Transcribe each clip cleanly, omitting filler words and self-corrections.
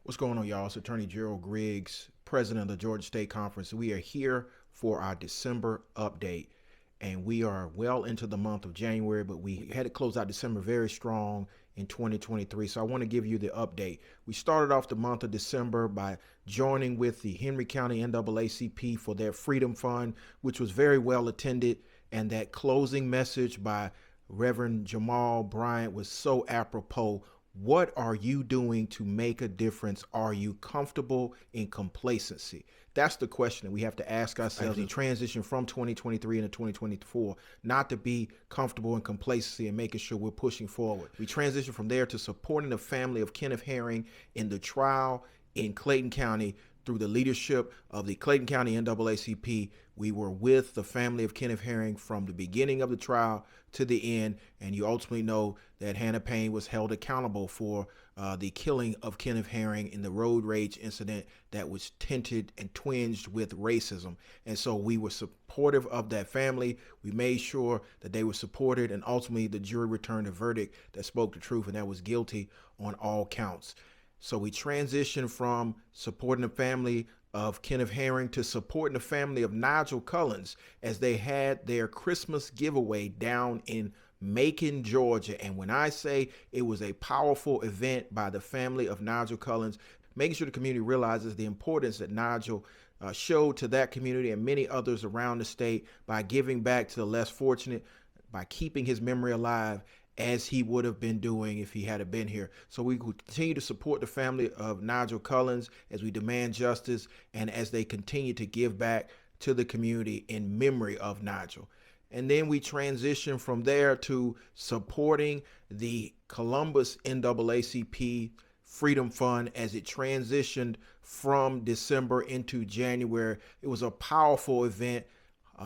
What's going on, y'all? It's Attorney Gerald Griggs, President of the Georgia State Conference. We are here for our December update, and we are well into the month of January, but we had to close out December very strong in 2023. So I want to give you the update. We started off the month of December by joining with the Henry County NAACP for their Freedom Fund, which was very well attended, and that closing message by Reverend Jamal Bryant was so apropos. What are you doing to make a difference? Are you comfortable in complacency? That's the question that we have to ask ourselves in transition from 2023 into 2024, not to be comfortable in complacency and making sure we're pushing forward. We transition from there to supporting the family of Kenneth Herring in the trial in Clayton County through the leadership of the Clayton County NAACP. We were with the family of Kenneth Herring from the beginning of the trial to the end, and you ultimately know that Hannah Payne was held accountable for the killing of Kenneth Herring in the road rage incident that was tinted and twinged with racism. And so we were supportive of that family. We made sure that they were supported, and ultimately the jury returned a verdict that spoke the truth, and that was guilty on all counts. So we transitioned from supporting the family of Kenneth Herring to supporting the family of Nigel Cullins as they had their Christmas giveaway down in Macon, Georgia. And when I say it was a powerful event by the family of Nigel Cullins, making sure the community realizes the importance that Nigel showed to that community and many others around the state by giving back to the less fortunate, by keeping his memory alive, as he would have been doing if he had been here. So we will continue to support the family of Nigel Cullins as we demand justice and as they continue to give back to the community in memory of Nigel. And then we transition from there to supporting the Columbus NAACP Freedom Fund as it transitioned from December into January. It was a powerful event,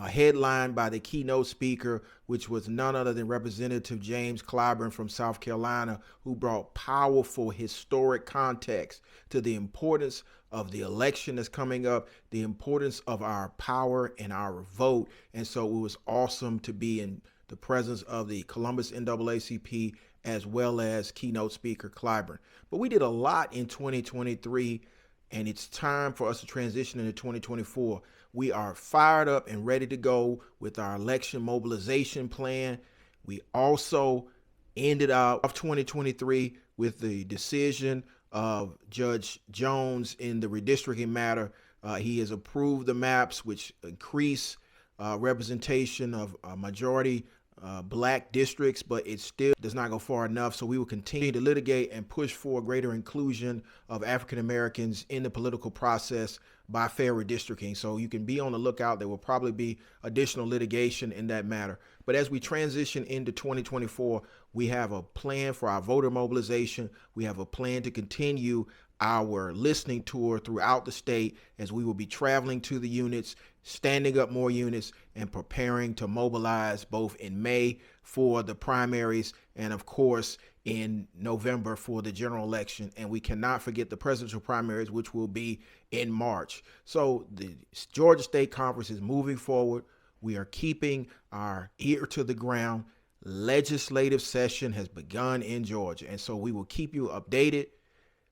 headlined by the keynote speaker, which was none other than Representative James Clyburn from South Carolina, who brought powerful historic context to the importance of the election that's coming up, the importance of our power and our vote. And so it was awesome to be in the presence of the Columbus NAACP as well as keynote speaker Clyburn. But we did a lot in 2023, and it's time for us to transition into 2024. We are fired up and ready to go with our election mobilization plan. We also ended up 2023 with the decision of Judge Jones in the redistricting matter. He has approved the maps, which increase representation of majority black districts, but it still does not go far enough. So we will continue to litigate and push for greater inclusion of African Americans in the political process by fair redistricting. So you can be on the lookout. There will probably be additional litigation in that matter. But as we transition into 2024, we have a plan for our voter mobilization. We have a plan to continue our listening tour throughout the state as we will be traveling to the units, standing up more units, and preparing to mobilize both in May for the primaries and, of course, in November for the general election. And we cannot forget the presidential primaries, which will be in March. So the Georgia State Conference is moving forward. We are keeping our ear to the ground. Legislative session has begun in Georgia, and so we will keep you updated.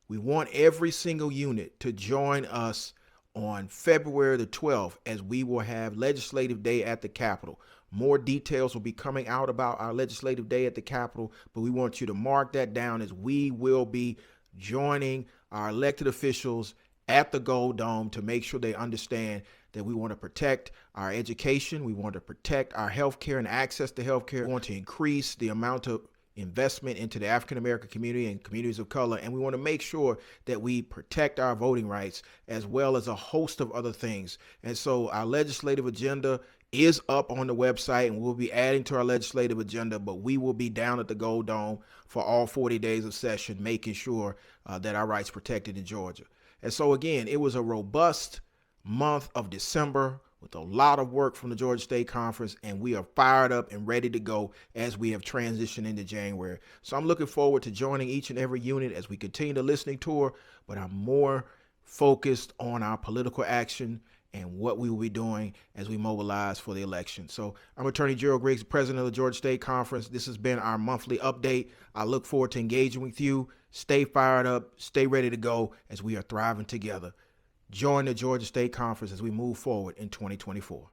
We want every single unit to join us on February the 12th as we will have Legislative Day at the Capitol. More details will be coming out about our Legislative Day at the Capitol, but we want you to mark that down as we will be joining our elected officials at the Gold Dome to make sure they understand that we want to protect our education, we want to protect our health care and access to health care, we want to increase the amount of investment into the African American community and communities of color, and we want to make sure that we protect our voting rights as well as a host of other things. And so our legislative agenda is up on the website, and we'll be adding to our legislative agenda, but we will be down at the Gold Dome for all 40 days of session, making sure that our rights protected in Georgia. And so again, it was a robust month of December with a lot of work from the Georgia State Conference, and we are fired up and ready to go as we have transitioned into January. So I'm looking forward to joining each and every unit as we continue the listening tour, but I'm more focused on our political action and what we will be doing as we mobilize for the election. So I'm Attorney Gerald Griggs, President of the Georgia State Conference. This has been our monthly update. I look forward to engaging with you. Stay fired up, stay ready to go as we are thriving together. Join the Georgia State Conference as we move forward in 2024.